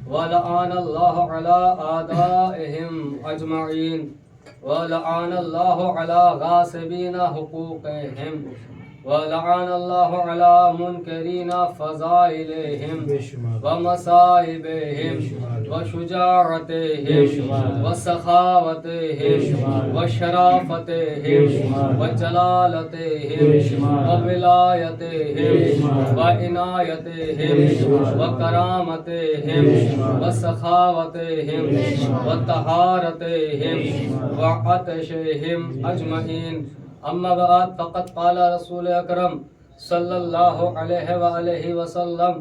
ولعن الله على أعدائهم أجمعين ولعن الله على غاصبين حقوقهم ولعن الله على منكرين فضائلهم ومصائبهم وشجاعتهم وسخاوتهم وشرافتهم وجلالتهم وولایتهم وعنایتهم وکرامتهم وسخاوتهم وطہارتهم وعطشهم اجمعین. اما بعد فقد قال رسول اکرم صلی اللہ علیہ وآلہ وسلم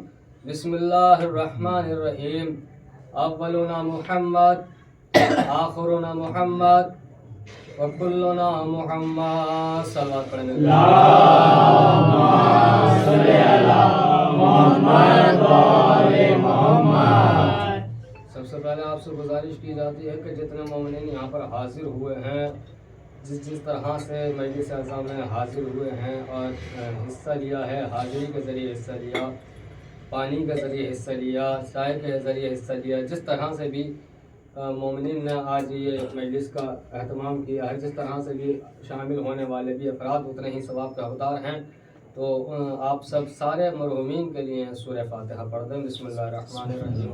بسم اللہ الرحمن الرحیم اولنا محمد آخرنا محمد وکلنا محمد. صلوات پڑھیں. اللہم صلی علی محمد وآل محمد. سب سے پہلے آپ سے گزارش کی جاتی ہے کہ جتنے مومنین یہاں پر حاضر ہوئے ہیں، جس طرح سے مجلس اعظم میں حاضر ہوئے ہیں اور حصہ لیا ہے، حاضری کے ذریعے حصہ لیا، پانی کے ذریعے حصہ لیا، چائے کے ذریعے حصہ لیا، جس طرح سے بھی مومنین نے آج یہ مجلس کا اہتمام کیا ہے، جس طرح سے بھی شامل ہونے والے بھی افراد اتنے ہی ثواب کا حقدار ہیں. تو آپ سب سارے مرحومین کے لیے سورہ فاتحہ پڑھ دیں. بسم اللہ الرحمن الرحیم.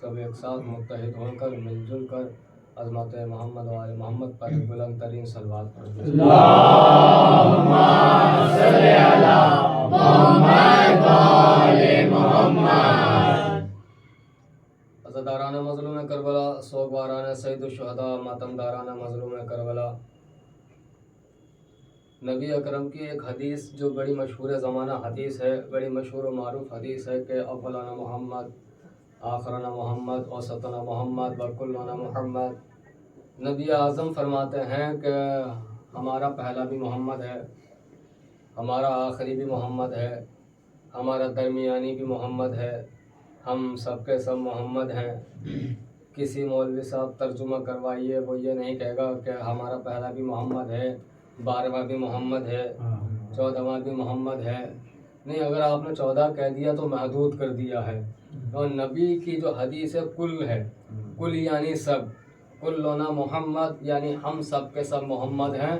سب ایک ساتھ متحد ہو کر مل جل کر عظمت محمد و آل محمد پر بلند ترین صلوات پڑھیں. اللہم صلی علی محمد و آل محمد. عزاداران مظلوم کربلا، سوگواران سید الشہداء، ماتمداران مظلوم کربلا. نبی اکرم کی ایک حدیث جو بڑی مشہور زمانہ حدیث ہے، بڑی مشہور و معروف حدیث ہے کہ اولانا محمد، آخرنا محمد، اوسطنا محمد، وکلنا محمد. نبی اعظم فرماتے ہیں کہ ہمارا پہلا بھی محمد ہے، ہمارا آخری بھی محمد ہے، ہمارا درمیانی بھی محمد ہے، ہم سب کے سب محمد ہیں. کسی مولوی صاحب ترجمہ کروائیے، وہ یہ نہیں کہے گا کہ ہمارا پہلا بھی محمد ہے، 12واں بھی محمد ہے، 14واں بھی محمد ہے. نہیں، اگر آپ نے 14 کہہ دیا تو محدود کر دیا ہے. اور نبی کی جو حدیث ہے کل ہے، کل یعنی سب، کلنا محمد یعنی ہم سب کے سب محمد ہیں.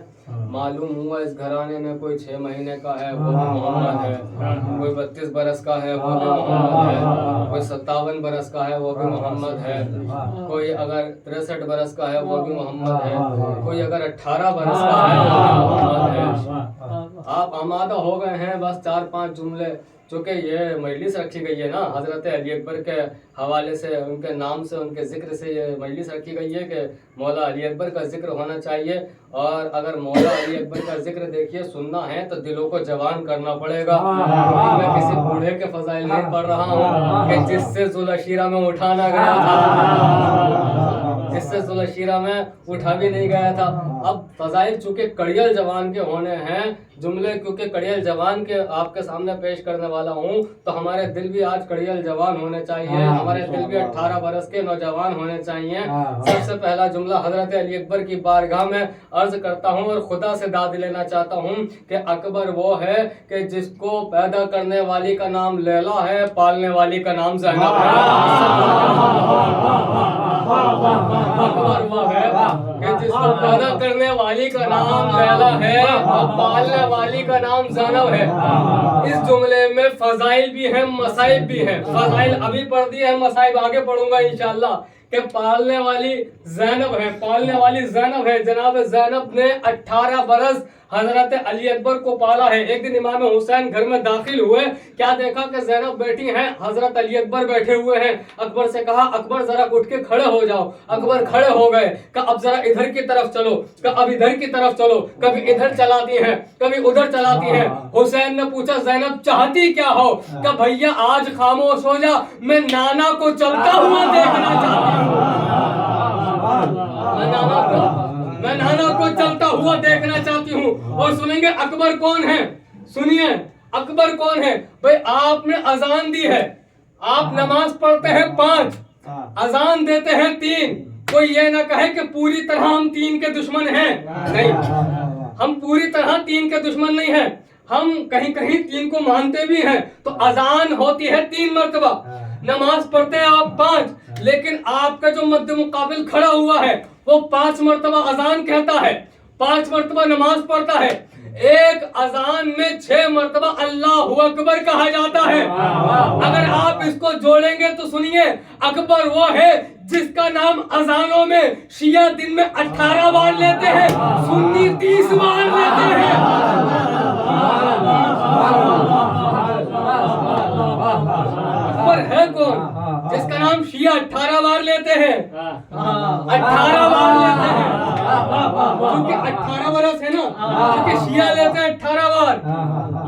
معلوم ہوا اس گھرانے میں کوئی 6 مہینے کا ہے وہ بھی محمد ہے، کوئی 32 برس کا ہے وہ بھی محمد ہے، کوئی 57 برس کا ہے وہ بھی محمد ہے، کوئی اگر 63 برس کا ہے وہ بھی محمد ہے، کوئی اگر 18 برس کا ہے وہ بھی محمد ہے. آپ آمادہ ہو گئے ہیں. بس 4-5 جملے، چونکہ یہ مجلس رکھی گئی ہے نا حضرت علی اکبر کے حوالے سے، ان کے نام سے، ان کے ذکر سے یہ مجلس رکھی گئی ہے کہ مولا علی اکبر کا ذکر ہونا چاہیے. اور اگر مولا علی اکبر کا ذکر دیکھیے سننا ہے تو دلوں کو جوان کرنا پڑے گا. میں کسی بوڑھے کے فضائل نہیں پڑھ رہا ہوں کہ جس سے ذوالعشیرہ میں اٹھانا گیا تھا، جس سے ذوالعشیرہ میں اٹھا بھی نہیں گیا تھا. اب فضائل چونکہ کڑیل جوان کے ہونے ہیں، جملے کیونکہ کڑیل جوان کے آپ کے سامنے پیش کرنے والا ہوں، تو ہمارے دل بھی آج کڑیل جوان ہونے چاہیے، ہمارے دل بھی 18 برس کے نوجوان ہونے چاہیے. سب سے پہلا جملہ حضرت علی اکبر کی بارگاہ میں عرض کرتا ہوں اور خدا سے داد لینا چاہتا ہوں کہ اکبر وہ ہے کہ جس کو پیدا کرنے والی کا نام لیلا ہے، پالنے والی کا نام زینب ہے. اکبر وہ ہے کہ جس کو پیدا کرنے والی کا نام لیلا ہے اور پالنے والی کا نام زینب ہے. اس جملے میں فضائل بھی ہیں، مصائب بھی ہیں. فضائل ابھی پڑھ دی ہے، مصائب آگے پڑھوں گا انشاءاللہ کہ پالنے والی زینب ہے. جناب زینب نے 18 برس حضرت علی اکبر کو پالا ہے. ایک دن امام حسین گھر میں داخل ہوئے, کیا دیکھا کہ زینب بیٹھی ہیں, حضرت علی اکبر بیٹھے ہوئے ہیں. اکبر سے کہا اکبر ذرا اٹھ کے کھڑے ہو جاؤ. اکبر کھڑے ہو گئے. کہ اب ذرا ادھر کی طرف چلو, کہ اب ادھر کی طرف چلو. کبھی ادھر چلاتی ہیں کبھی ادھر چلاتی ہیں. حسین نے پوچھا زینب چاہتی کیا ہو؟ کہ بھیا آج خاموش ہو جا, میں نانا کو چلتا ہوا دیکھنا چاہتی ہوں. میں نانا کو چلتا ہوا دیکھنا چاہتی ہوں. اور سنیں گے اکبر کون ہے؟ سنیے اکبر کون ہے بھئی. آپ نے اذان دی ہے, آپ نماز پڑھتے ہیں 5, اذان دیتے ہیں 3. کوئی یہ نہ کہے کہ پوری طرح ہم 3 کے دشمن ہیں. نہیں, ہم پوری طرح 3 کے دشمن نہیں ہیں. ہم کہیں کہیں 3 کو مانتے بھی ہیں. تو اذان ہوتی ہے 3 مرتبہ, نماز پڑھتے ہیں آپ 5, لیکن آپ کا جو مد مقابل کھڑا ہوا ہے وہ 5 مرتبہ اذان کہتا ہے, 5 مرتبہ نماز پڑھتا ہے. ایک اذان میں 6 مرتبہ اللہ اکبر کہا جاتا ہے. اگر آپ اس کو جوڑیں گے تو سنیے, اکبر وہ ہے جس کا نام اذانوں میں شیعہ دن میں 18 بار لیتے ہیں, سنی 30 بار لیتے ہیں. اکبر ہے کون جس کا نام شیعہ 18 بار لیتے ہیں, 18 بار لیتے ہیں. کیونکہ 18 برس ہے نا, کیونکہ شیعہ لیتے ہیں 18 بار,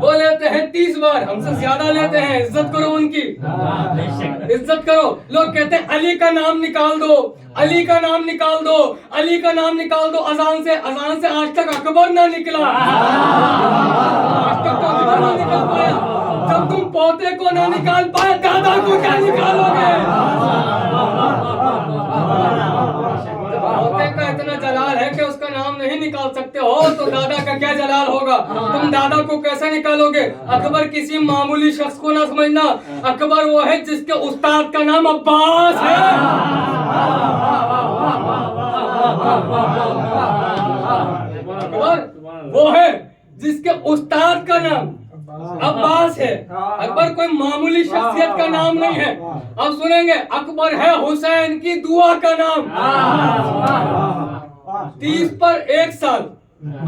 وہ لیتے ہیں 30 بار, ہم سے زیادہ لیتے ہیں. عزت کرو ان کی, عزت کرو. لوگ کہتے ہیں علی کا نام نکال دو, علی کا نام نکال دو, علی کا نام نکال دو اذان سے. اذان سے آج تک اکبر نہ نکلا, آج تک تو اکبر نہ نکل پایا. جب تم پوتے کو نہ نکال پائے, دادا کو کیا نکالو گے؟ پوتے کا اتنا جلال ہے کہ اس کا نام نہیں نکال سکتے ہو, تو دادا کا کیا جلال ہوگا؟ تم دادا کو کیسے نکالو گے؟ اکبر کسی معمولی شخص کو نہ سمجھنا, اکبر وہ ہے جس کے استاد کا نام عباس ہے. اکبر وہ ہے جس کے استاد کا نام عباس ہے. اکبر کوئی معمولی شخصیت کا نام نہیں ہے. اب سنیں گے, اکبر ہے حسین کی دعا کا نام. 30 پر 1 سال,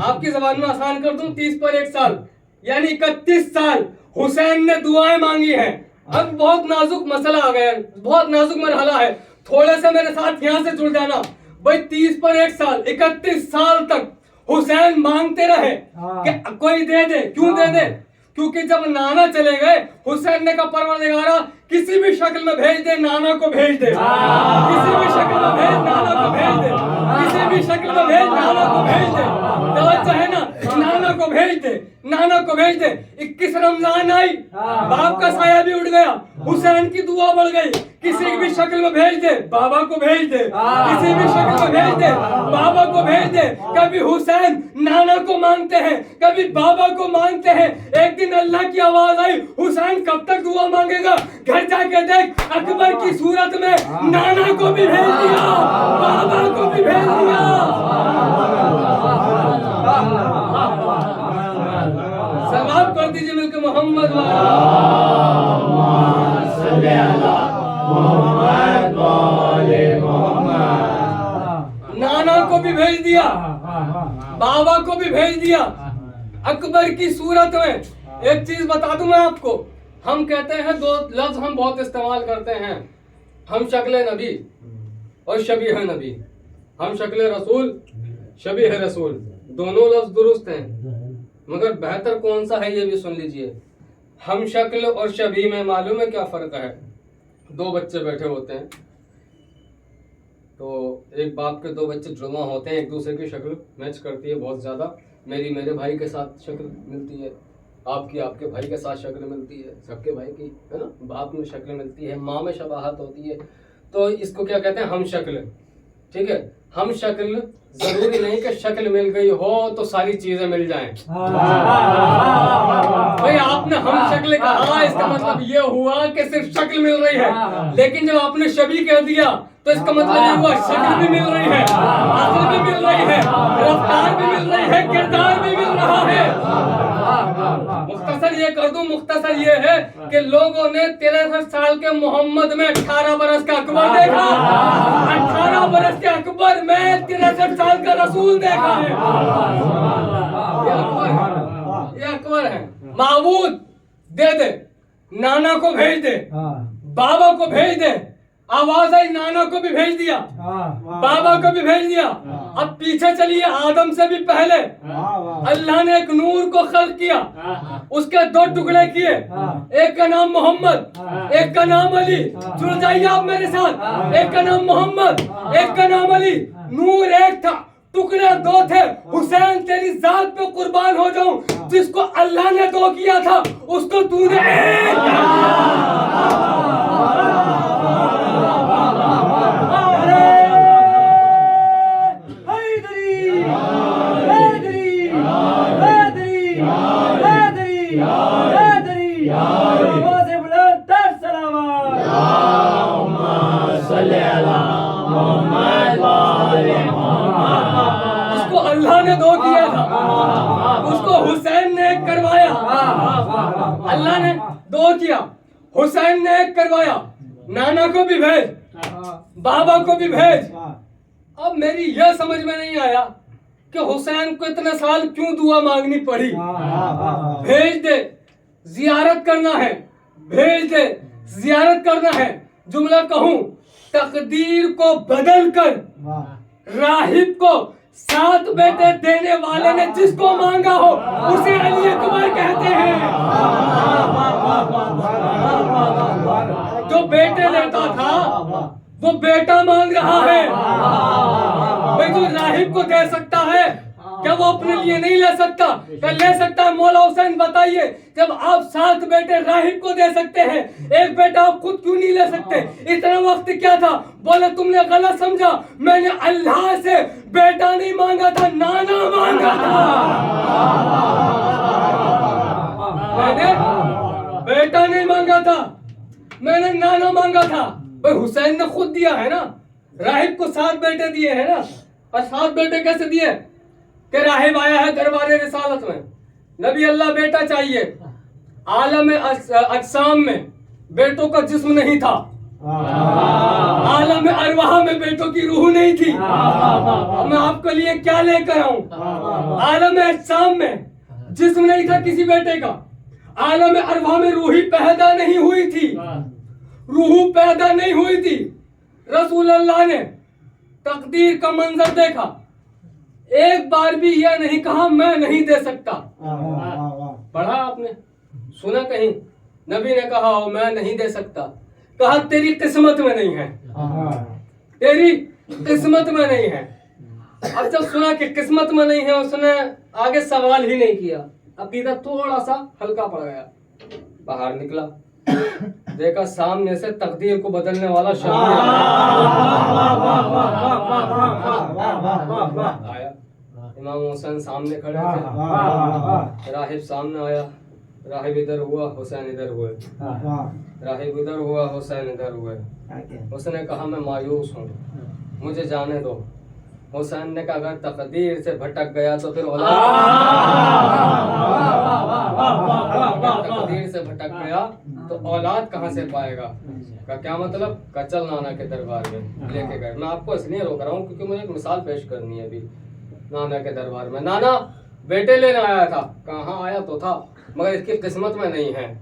آپ کی زبان میں آسان کر دوں, 30 پر 1 سال یعنی 31 سال حسین نے دعائیں مانگی ہیں. اب بہت نازک مسئلہ آ گیا ہے, بہت نازک مرحلہ ہے, تھوڑے سے میرے ساتھ یہاں سے جڑ جانا. بھائی 30 پر 1 سال 31 سال تک حسین مانگتے رہے کہ کوئی دے دے. کیوں دے دے؟ کیونکہ جب نانا چلے گئے, حسین نے کہا پروردگارا کسی بھی شکل میں بھیج دے, نانا کو بھیج دے, کسی بھی شکل میں بھیج, نانا کو بھیج دے, کسی بھی شکل میں بھیج, نانا کو بھیج دے. توجہ ہے نا, نانا کو بھیج دے, نانا کو بھیج دے. 21 رمضان آئی, باپ کا سایہ بھی اٹھ گیا, حسین کی دعا بڑھ گئی. کسی بھی شکل میں بھیج دے, بابا کو بھیج دے, کسی بھی شکل میں بھیج دے, بابا کو بھیج دے. کبھی حسین نانا کو مانگتے ہیں, کبھی بابا کو مانگتے ہیں. ایک دن اللہ کی آواز آئی, حسین کب تک دعا مانگے گا؟ گھر جا کے دیکھ, اکبر کی صورت میں نانا کو بھی بھیج دیا, بابا کو بھی بھیج دیا. سلام کر دیجیے مل کے محمد نانا کو بھی بھیج دیا, بابا کو بھی بھیج دیا. اکبر کی صورت میں ایک چیز بتا دوں میں آپ کو, ہم کہتے ہیں 2 لفظ ہم بہت استعمال کرتے ہیں, ہم شکل نبی اور شبیہ نبی. ہم شکل رسول, شبیہ رسول, دونوں لفظ درست ہیں, مگر بہتر کون سا ہے یہ بھی سن لیجئے. ہم شکل اور شبیہ میں معلوم ہے کیا فرق ہے؟ 2 بچے بیٹھے ہوتے ہیں, تو ایک باپ کے 2 بچے جڑواں ہوتے ہیں, ایک دوسرے کی شکل میچ کرتی ہے بہت زیادہ. میری میرے بھائی کے ساتھ شکل ملتی ہے, آپ کی آپ کے بھائی کے ساتھ شکل ملتی ہے, سب کے بھائی کی ہے نا, باپ میں شکل ملتی ہے, ماں میں شباہت ہوتی ہے. تو اس کو کیا کہتے ہیں؟ ہم شکل. ٹھیک ہے, ہم شکل ضروری نہیں کہ شکل مل گئی ہو تو ساری چیزیں مل جائیں. بھئی آپ نے ہم شکل کہا, اس کا مطلب یہ ہوا کہ صرف شکل مل رہی ہے. لیکن جب آپ نے شبیہ کہہ دیا تو اس کا مطلب یہ ہوا شکل بھی مل رہی ہے, عقل بھی مل رہی ہے, رفتار بھی مل رہی ہے, کردار بھی مل رہا ہے. مختصر یہ کر دوں, مختصر یہ ہے کہ لوگوں نے 63 سال کے محمد میں 18 برس کا اکبر دیکھا, برس کے اکبر میں 63 سال کا رسول دیکھا ہے. یہ اکبر ہے. معبود دے دے, نانا کو بھیج دے, بابا کو بھیج دے. آواز آئی, نانا کو بھی بھیج دیا, بابا کو بھی بھیج دیا. اب پیچھے چلیے, آدم سے بھی پہلے اللہ نے ایک نور کو خلق کیا, اس کے 2 ٹکڑے کیے, ایک کا نام محمد, ایک کا نام علی. جڑ جائیے آپ میرے ساتھ, ایک کا نام محمد, ایک کا نام علی. نور ایک تھا, ٹکڑے 2 تھے. حسین تیری ذات پہ قربان ہو جاؤں, جس کو اللہ نے 2 کیا تھا اس کو تو نے ایک اللہ نے 2 کیا تھا, اس کو حسین نے 1 کروایا. اللہ نے 2 کیا, حسین نے 1 کروایا. نانا کو بھی بھیج, بابا کو بھی بھیج. اب میری یہ سمجھ میں نہیں آیا کہ حسین کو اتنے سال کیوں دعا مانگنی پڑی. بھیج دے, زیارت کرنا ہے, بھیج دے, زیارت کرنا ہے. جملہ کہوں, تقدیر کو بدل کر راہب کو 7 بیٹے دینے والے نے جس کو مانگا ہو اسے علی اکبر کہتے ہیں. جو بیٹے لیتا تھا وہ بیٹا مانگ رہا ہے. بھئی جو راہب کو دے سکتا ہے کیا وہ اپنے لیے نہیں لے سکتا؟ کیا لے سکتا ہے؟ مولا حسین بتائیے, جب آپ 7 بیٹے راہب کو دے سکتے ہیں, 1 بیٹا آپ خود کیوں نہیں لے سکتے؟ اتنا وقت کیا تھا؟ بولے تم نے غلط سمجھا, میں نے اللہ سے بیٹا نہیں مانگا تھا, نانا مانگا تھا. میں نے بیٹا نہیں مانگا تھا, میں نے نانا مانگا تھا. بھئی حسین نے خود دیا ہے نا, راہب کو 7 بیٹے دیے ہیں نا. اور 7 بیٹے کیسے دیے؟ کہ راہب آیا ہے دربار رسالت میں, نبی اللہ بیٹا چاہیے. عالم اجسام میں بیٹوں کا جسم نہیں تھا, عالم ارواح میں بیٹوں کی روح نہیں تھی. میں آپ کے لیے کیا لے کر آؤں؟ عالم اجسام میں جسم نہیں تھا کسی بیٹے کا, عالم ارواح میں روحی پیدا نہیں ہوئی تھی, روح پیدا نہیں ہوئی تھی. رسول اللہ نے تقدیر کا منظر دیکھا, ایک بار بھی یہ نہیں کہا میں نہیں دے سکتا. پڑھا آپ نے, سنا کہیں نبی نے کہا ہو میں نہیں دے سکتا؟ کہا تیری قسمت میں نہیں ہے, تیری قسمت میں نہیں ہے. اب جب سنا کہ قسمت میں نہیں ہے, اس نے آگے سوال ہی نہیں کیا. عقیدہ تھوڑا سا ہلکا پڑ گیا. باہر نکلا, دیکھا سامنے سے تقدیر کو بدلنے والا شخص آیا. امام حسین سامنے کھڑے تھے, راہب سامنے آیا. راہب ادھر ہوا, حسین ادھر ہوئے. راہب ادھر ہوا, حسین ادھر ہوئے. اس نے کہا میں مایوس ہوں, مجھے جانے دو. حسین نے کہا اگر تقدیر سے بھٹک گیا تو پھر تقدیر سے بھٹک گیا تو اولاد کہاں سے پائے گا؟ کا کیا مطلب؟ چل نانا کے دربار میں لے کے گئے. میں آپ کو اس لیے روک رہا ہوں کیونکہ مجھے ایک مثال پیش کرنی ہے. ابھی نانا کے دربار میں نانا بیٹے لینے آیا تھا, کہاں آیا تو تھا مگر اس کی قسمت میں نہیں ہے,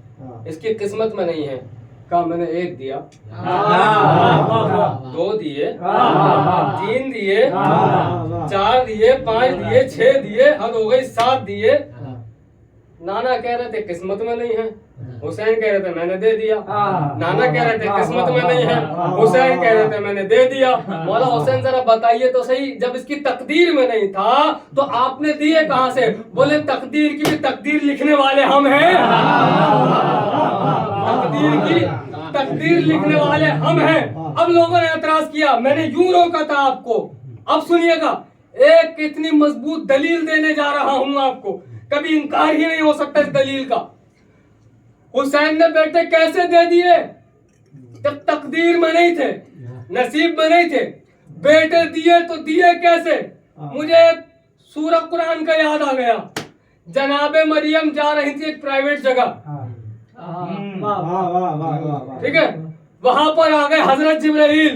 اس کی قسمت میں نہیں ہے. کہا میں نے 1 دیا, 2 دیے, 3 دیے, 4 دیے, 5 دیے, 6 دیے, حد ہو گئی 7 دیے. نانا کہہ رہے تھے قسمت میں نہیں ہے, حسین کہہ رہے تھے میں نے دے دیا. نانا کہہ رہے تھے قسمت میں نہیں ہے, حسین کہہ رہے تھے میں نے دے دیا. مولا حسین ذرا بتائیے تو صحیح, جب اس کی تقدیر میں نہیں تھا تو آپ نے دیے کہاں سے؟ بولے تقدیر کی بھی تقدیر لکھنے والے ہم ہیں, تقدیر کی تقدیر لکھنے والے ہم ہیں. اب لوگوں نے اعتراض کیا, میں نے یوں روکا تھا آپ کو. اب سنیے گا, ایک اتنی مضبوط دلیل دینے جا رہا ہوں آپ کو, کبھی انکار ہی نہیں ہو سکتا اس دلیل کا. حسین نے بیٹے کیسے دے دیے؟ جب تقدیر میں نہیں تھے, نصیب میں نہیں تھے. بیٹے دیے تو دیے کیسے؟ مجھے سورہ قرآن کا یاد آ گیا. جناب مریم جا رہی تھی ایک پرائیویٹ جگہ, ٹھیک ہے, وہاں پر آ گئے حضرت جبرائیل.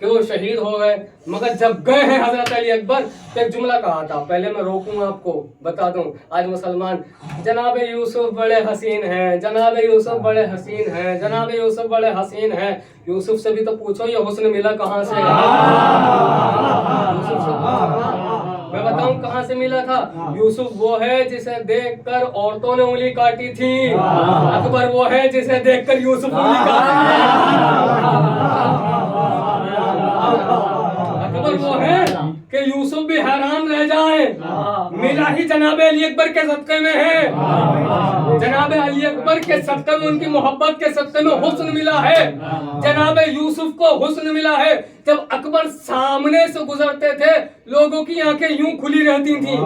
کہ وہ شہید ہو گئے، مگر جب گئے ہیں حضرت علی اکبر تو ایک جملہ کہا تھا، پہلے میں روکوں آپ کو بتا دوں، آج مسلمان جناب یوسف بڑے حسین ہیں، جناب یوسف بڑے حسین ہیں، جناب یوسف بڑے حسین ہیں، یوسف سے بھی تو پوچھو یہ حسن ملا کہاں سے؟ یوسف سے میں بتاؤں کہاں سے ملا تھا؟ یوسف وہ ہے جسے دیکھ کر عورتوں نے انگلی کاٹی تھی، اکبر وہ ہے جسے دیکھ کر یوسف انگلی کاٹی، اکبر وہ ہے کہ یوسف بھی حیران رہ جائیں، ملا ہی جناب علی اکبر کے صدقے میں ہے، جناب علی اکبر کے صدقے میں، ان کی محبت کے صدقے میں حسن ملا ہے، جناب یوسف کو حسن ملا ہے۔ جب اکبر سامنے سے گزرتے تھے لوگوں کی آنکھیں یوں کھلی رہتی تھیں،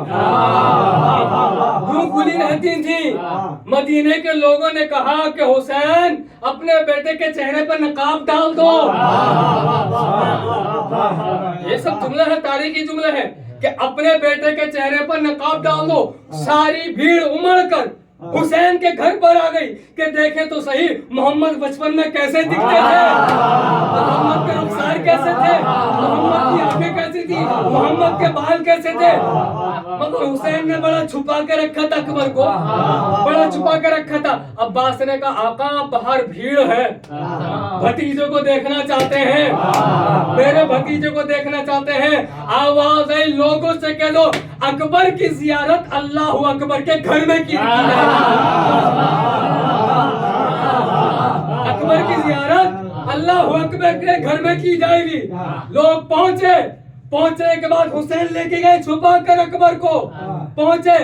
یوں کھلی رہتی تھیں، مدینے کے لوگوں نے کہا کہ حسین اپنے بیٹے کے چہرے پر نقاب ڈال دو، یہ سب جملہ ہے، تاریخی جملہ ہے کہ اپنے بیٹے کے چہرے پر نقاب ڈال دو۔ ساری بھیڑ امڑ کر حسین کے گھر پر آ گئی کہ دیکھیں تو صحیح محمد بچپن میں کیسے دکھتے تھے، محمد کے رخسار کیسے تھے، محمد کی آنکھیں کیسی تھی، محمد کے بال کیسے تھے، مگر حسین نے بڑا چھپا کے رکھا تھا، اکبر کو بڑا چھپا کے رکھا تھا۔ عباس نے کہا آقا باہر بھیڑ ہے، بھتیجے کو دیکھنا چاہتے ہیں، میرے بھتیجے کو دیکھنا چاہتے ہیں، آواز آئی لوگوں سے کہہ دو اکبر کی زیارت اللہ اکبر کے گھر میں کی جائے، اکبر کی زیارت اللہ اکبر کے گھر میں کی جائے گی۔ لوگ پہنچنے کے بعد حسین لے کے گئے چھپا کر اکبر کو، پہنچنے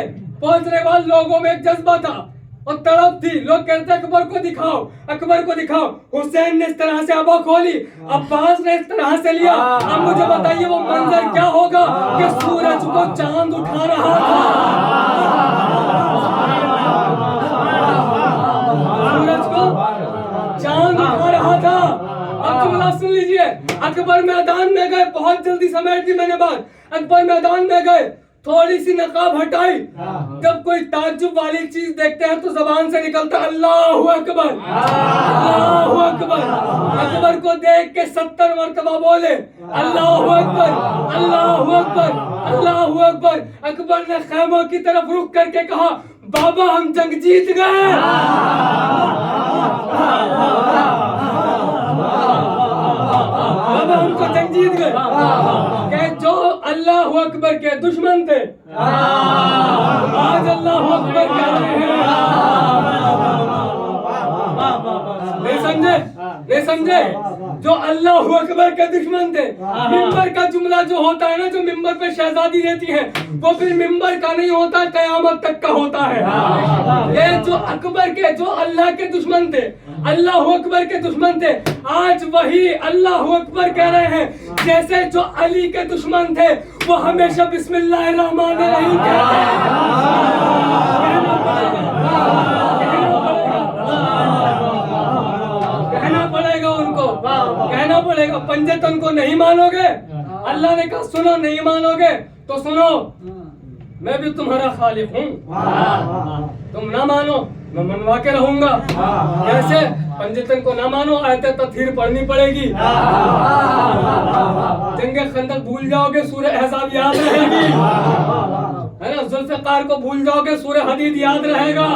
کے بعد لوگوں میں ایک جذبہ تھا اور تڑپ تھی، لوگ کہتے اکبر کو دکھاؤ، اکبر کو دکھاؤ۔ حسین نے اس طرح سے آبا کھولی، عباس نے اس طرح سے لیا۔ اب مجھے بتائیے وہ منظر کیا ہوگا کہ سورج کو چاند اٹھا رہا تھا، سورج کو چاند اٹھا رہا تھا۔ اب جملہ سن لیجئے، اکبر میدان میں گئے، بہت جلدی سمیٹ دی میں نے بات، اکبر میدان میں گئے، تھوڑی سی نقاب ہٹائی، جب کوئی تعجب والی چیز دیکھتے ہیں تو زبان سے نکلتا اللہ اکبر، اللہ اکبر، اکبر کو دیکھ کے 70 مرتبہ بولے اللہ اکبر، اللہ اکبر، اللہ اکبر۔ اکبر نے خیموں کی طرف رخ کر کے کہا بابا ہم جنگ جیت گئے، بابا ہم تو جنگ جیت گئے، کہ جو اللہ اکبر کے دشمن تھے آج اللہ اکبر کہہ رہے ہیں۔ نہیں سمجھے جو اللہ اکبر کے دشمن تھے، ممبر کا جملہ جو ہوتا ہے نا، جو ممبر پہ شہزادی رہتی ہے وہ پھر ممبر کا نہیں ہوتا، قیامت تک کا ہوتا ہے۔ یہ جو اکبر کے، جو اللہ کے دشمن تھے، اللہ اکبر کے دشمن تھے، آج وہی اللہ اکبر کہہ رہے ہیں، جیسے جو علی کے دشمن تھے وہ ہمیشہ بسم اللہ الرحمن الرحیم کہتے ہیں۔ کہنا پڑے گا ان کو، کہنا پڑے گا، پنجے تن کو نہیں مانو گے، اللہ نے کہا سنو نہیں مانو گے تو سنو میں بھی تمہارا خالق ہوں، تم نہ مانو میں منوا کے رہوں گا۔ کیسے؟ پنجتن کو نہ مانو، آیت تطہیر پڑھنی پڑے گی، جنگ خندق بھول جاؤ گے سورہ احزاب یاد رہے گی، ہے نا، ذوالفقار کو بھول جاؤ گے سورہ حدید یاد رہے گا،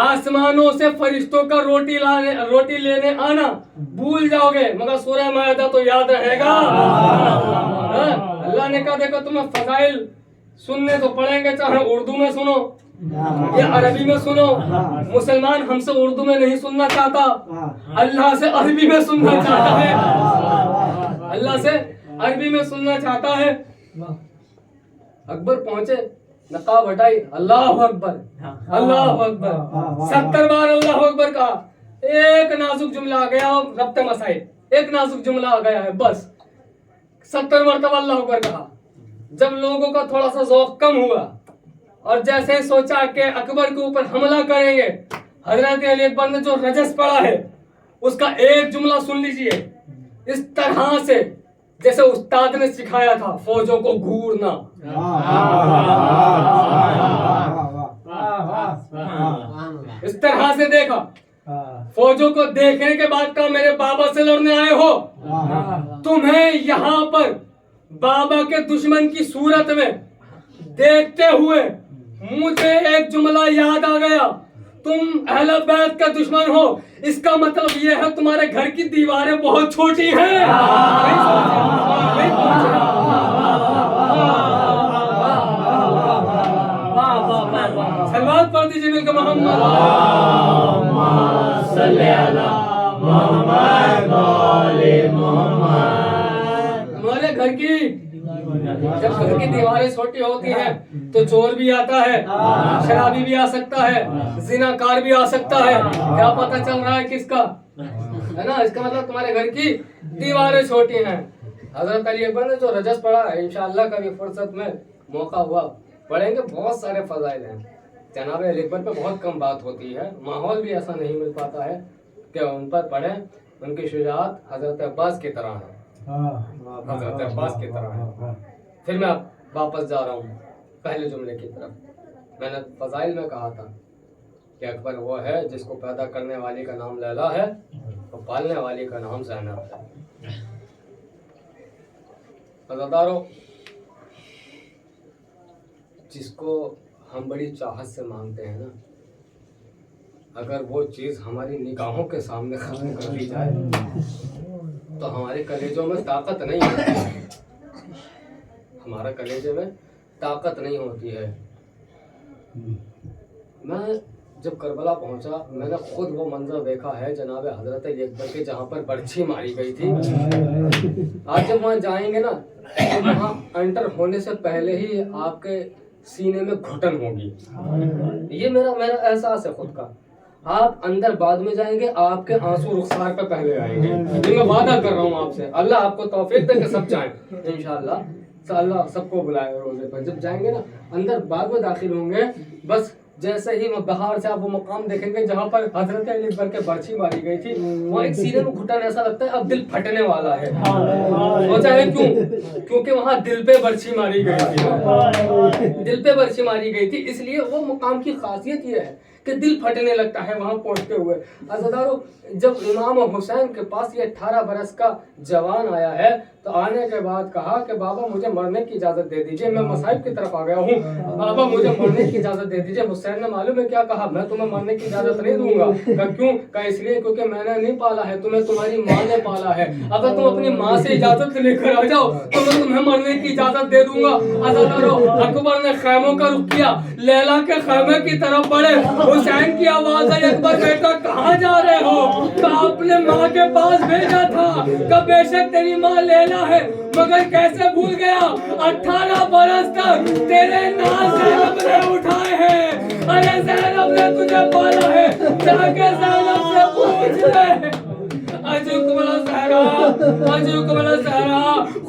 آسمانوں سے فرشتوں کا روٹی لینے آنا بھول جاؤ گے مگر سورہ مائدہ تو یاد رہے گا۔ اللہ نے کہا دیکھو تمہیں فضائل سننے تو پڑیں گے، چاہے اردو میں سنو یا عربی میں سنو۔ مسلمان ہم سے اردو میں نہیں سننا چاہتا، اللہ سے عربی میں سننا چاہتا ہے، اللہ سے عربی میں سننا چاہتا ہے۔ اکبر پہنچے، نقاب ہٹائی، اللہ اکبر، اللہ اکبر، 70 بار اللہ اکبر کہا۔ ایک نازک جملہ آ گیا، ربط مسائل، ایک نازک جملہ آ گیا ہے، بس 70 مرتبہ اللہ اکبر کہا۔ جب لوگوں کا تھوڑا سا ذوق کم ہوا اور جیسے سوچا کہ اکبر کے اوپر حملہ کریں گے، حضرت علی اکبر نے جو رجس پڑھا ہے اس کا ایک جملہ سن لیجئے، اس طرح سے جیسے استاد نے سکھایا تھا فوجوں کو گھورنا۔ اس طرح سے دیکھا فوجوں کو دیکھنے کے بعد کہا میرے بابا سے لڑنے آئے ہو؟ تمہیں یہاں پر بابا کے دشمن کی صورت میں دیکھتے ہوئے مجھے ایک جملہ یاد آ گیا، تم اہل بیت کا دشمن ہو، اس کا مطلب یہ ہے تمہارے گھر کی دیواریں بہت چھوٹی ہیں۔ سلوات پڑھ دیجیے مل کے محمد صلی اللہ محمد علی محمد۔ ہمارے گھر کی جب گھر کی دیواریں چھوٹی ہوتی ہیں تو چور بھی آتا ہے، شرابی بھی آ سکتا ہے، زناکار بھی آ سکتا ہے، کیا پتہ چل رہا ہے کس کا ہے نا؟ اس کا مطلب تمہارے گھر کی دیواریں چھوٹی ہیں۔ حضرت علی اکبر نے جو رجس پڑھا ہے انشاءاللہ کبھی فرصت میں موقع ہوا پڑھیں گے، بہت سارے فضائل ہیں۔ جناب علی اکبر پہ بہت کم بات ہوتی ہے، ماحول بھی ایسا نہیں مل پاتا ہے کہ ان پر پڑھیں۔ ان کی شجاعت حضرت عباس کی طرح ہے، حضرت عباس کی طرح ہے۔ پھر میں اب واپس جا رہا ہوں پہلے جملے کی طرف۔ میں نے فضائل میں کہا تھا کہ اکبر وہ ہے جس کو پیدا کرنے والی کا نام لیلا ہے اور پالنے والی کا نام زینب ہے۔ عزادارو، جس کو ہم بڑی چاہت سے مانگتے ہیں نا، اگر وہ چیز ہماری نگاہوں کے سامنے ختم کر دی جائے تو ہمارے کلیجوں میں طاقت نہیں ہوتی ہے، ہمارا کلیجے میں طاقت نہیں ہوتی ہے۔ میں جب کربلا پہنچا میں نے خود وہ منظر دیکھا ہے جناب حضرت علی اکبر کے، جہاں پر برچھی ماری گئی تھی۔ آج جب وہاں جائیں گے نا تو وہاں انٹر ہونے سے پہلے ہی آپ کے سینے میں گھٹن ہوگی، یہ میرا احساس ہے خود کا۔ آپ اندر بعد میں جائیں گے، آپ کے آنسو رخسار پہ پہلے آئیں گے، یہ میں وعدہ کر رہا ہوں آپ سے۔ اللہ آپ کو توفیق دے کہ سب جائیں انشاءاللہ، اللہ سب کو بلائے روزے پر۔ جب جائیں گے نا اندر بعد میں داخل ہوں گے، بس جیسے ہی باہر سے آپ وہ مقام دیکھیں گے جہاں پر حضرت علی اکبر کے برچھی ماری گئی تھی، وہ ایک سینے میں گھٹن، ایسا لگتا ہے اب دل پھٹنے والا ہے۔ سوچا ہے کیوں؟ کیونکہ وہاں دل پہ برچھی ماری گئی تھی، دل پہ برچھی ماری گئی تھی، اس لیے وہ مقام کی خاصیت یہ ہے کہ دل پھٹنے لگتا ہے وہاں پہنچتے ہوئے۔ عزادارو، جب امام حسین کے پاس یہ 18 برس کا جوان آیا ہے تو آنے کے بعد کہا کہ بابا مجھے مرنے کی اجازت دے دیجئے، میں مصائب کی طرف آ گیا ہوں، بابا مجھے مرنے کی اجازت دے دیجئے۔ حسین نے معلوم ہے کیا کہا؟ میں تمہیں مرنے کی اجازت نہیں دوں گا۔ کہا کیوں؟ کہا اس لیے کیونکہ میں نے نہیں پالا ہے تمہیں، تمہاری ماں نے پالا ہے، اگر تم اپنی ماں سے اجازت لے کر آ جاؤ تو میں تمہیں مرنے کی اجازت دے دوں گا۔ عزادارو، اکبر نے خیموں کا رخ کیا، لیلا کے خیمے کی طرف بڑھے۔ حسین کی آواز آئی، اکبر بیٹا کہاں جا رہے ہو؟ کہا اپنے ماں کے پاس بھیجا تھا، کہ بے شک تیری ماں لیلا ہے، مگر کیسے بھول گیا؟ 18 برس تک تیرے ناز زینب نے اٹھائے ہیں، ارے زینب نے تجھے پالا ہے، جا کے زینب سے پوچھ لے۔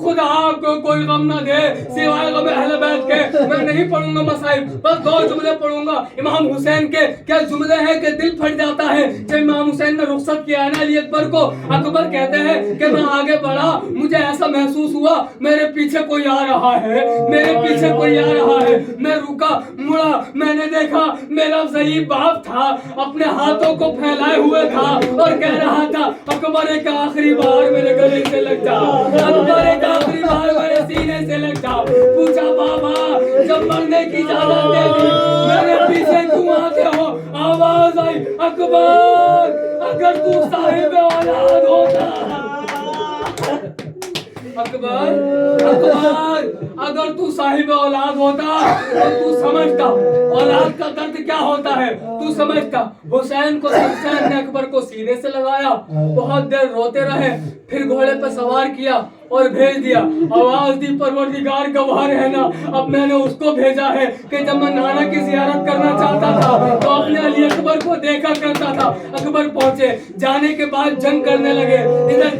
خدا آپ کو کوئی غم نہ دے سوائے غم اہل بیت کے۔ میں نہیں پڑھوں گا مصائب، بس 2 جملے پڑھوں گا امام حسین کے۔ کیا جملے ہیں کہ دل پھٹ جاتا ہے جب امام حسین نے رخصت کیا ہے نا علی اکبر کو۔ اکبر کہتے ہیں کہ میں آگے بڑھا، مجھے ایسا محسوس ہوا میرے پیچھے کوئی آ رہا ہے، میرے پیچھے کوئی آ رہا ہے۔ میں رکا، مڑا، میں نے دیکھا میرا صحیح باپ تھا، اپنے ہاتھوں کو پھیلائے ہوئے تھا اور کہہ رہا تھا اکبر ایک آخری بار میرے گلے سے لگ جا، اکبر ایک آخری بار میرے سینے سے لگ جا۔ پوچھا بابا جب مرنے کی اجازت دے دی میرے پیچھے کیوں آتے ہو؟ آواز آئی اکبر اگر تو صاحب اولاد ہوتا، اکبر اگر تو صاحب اولاد ہوتا تو تو سمجھتا اولاد کا درد کیا ہوتا ہے، تو سمجھتا۔ حسین نے اکبر کو سینے سے لگایا، بہت دیر روتے رہے، پھر گھوڑے پہ سوار کیا اور بھیج دیا۔ آواز دی پروردگار گواہ رہنا، اب میں نے اس کو بھیجا ہے کہ جب میں نانا کی زیارت کرنا چاہتا تھا تو اپنے علی اکبر کو دیکھا کرتا تھا۔ اکبر پہنچے، جانے کے بعد جنگ کرنے لگے، ادھر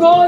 2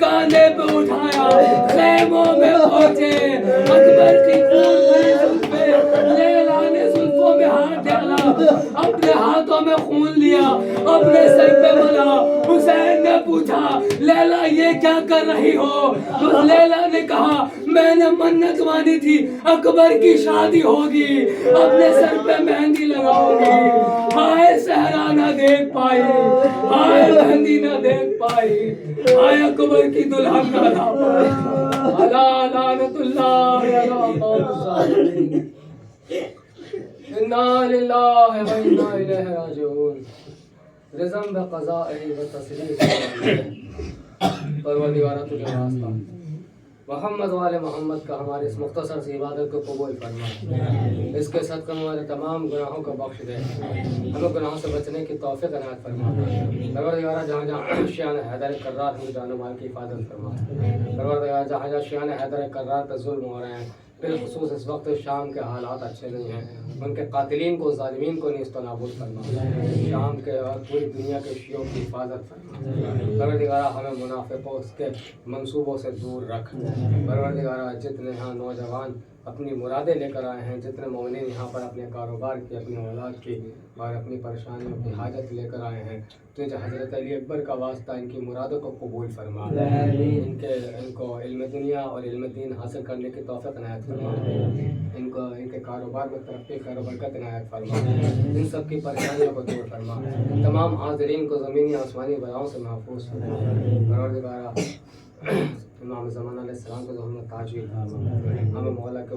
کاندھے پہ اٹھایا، خیموں میں پہنچے، اکبر کی خون بھری زلفیں، لیلا نے زلفوں میں ہاتھ ڈالا، اپنے ہاتھوں میں خون لیا، اپنے سر پہ ملا۔ حسین نے پوچھا لیلا یہ کیا کر رہی ہو؟ اس لیلا نے کہا میں نے منت مانی تھی اکبر کی شادی ہوگی، اپنے سر پہ مہندی لگاؤں گی۔ ہائے صحرا نہ دیکھ پائی، ہائے مہندی نہ دیکھ پائی، ہائے اکبر کی دلہن نہ لا پائی۔ الا لعنت اللہ علی قوم الظالمین۔ انا للہ و انا الیہ راجعون۔ رضم بقضائہ و تسلیم۔ پروردگارہ تجھے واسطہ محمد والے محمد کا ہماری اس مختصر سی عبادت کو قبول فرما، اس کے صدقے میں ہمارے تمام گناہوں کو بخش دے، ہمیں گناہوں سے بچنے کی توفیق عنایت فرما۔ پروردگارہ جہاں جہاں شیعان حیدر کرار ہمیں جان و مال کی حفاظت فرما۔ پروردگارہ جہاں جہاں شیعان حیدر کرار پہ ظلم ہو رہے ہیں، بالخصوص اس وقت شام کے حالات اچھے نہیں ہیں، ان کے قاتلین کو ظالمین کو نیست و نابود فرما، شام کے اور پوری دنیا کے شیعوں کی حفاظت فرما۔ پروردگارہ ہمیں منافقوں کے منصوبوں سے دور رکھ۔ پروردگارہ جتنے یہاں نوجوان اپنی مرادیں لے کر آئے ہیں، جتنے مومنین یہاں پر اپنے کاروبار کی، اپنی اولاد کی اور اپنی پریشانیوں کی حاجت لے کر آئے ہیں، تجھے حضرت علی اکبر کا واسطہ ان کی مرادوں کو قبول فرما، ان کو علم دنیا اور علم دین حاصل کرنے کی توفیق عنایت فرما، ان کے کاروبار میں ترقی خیر و برکت عنایت فرما، ان سب کی پریشانیوں کو دور فرما، تمام حاضرین کو زمینی آسمانی بلاؤں سے محفوظ فرما۔ پروردگارہ امام زمان علیہ السلام کو ظہور میں تاج فرما، ہمیں مولا کے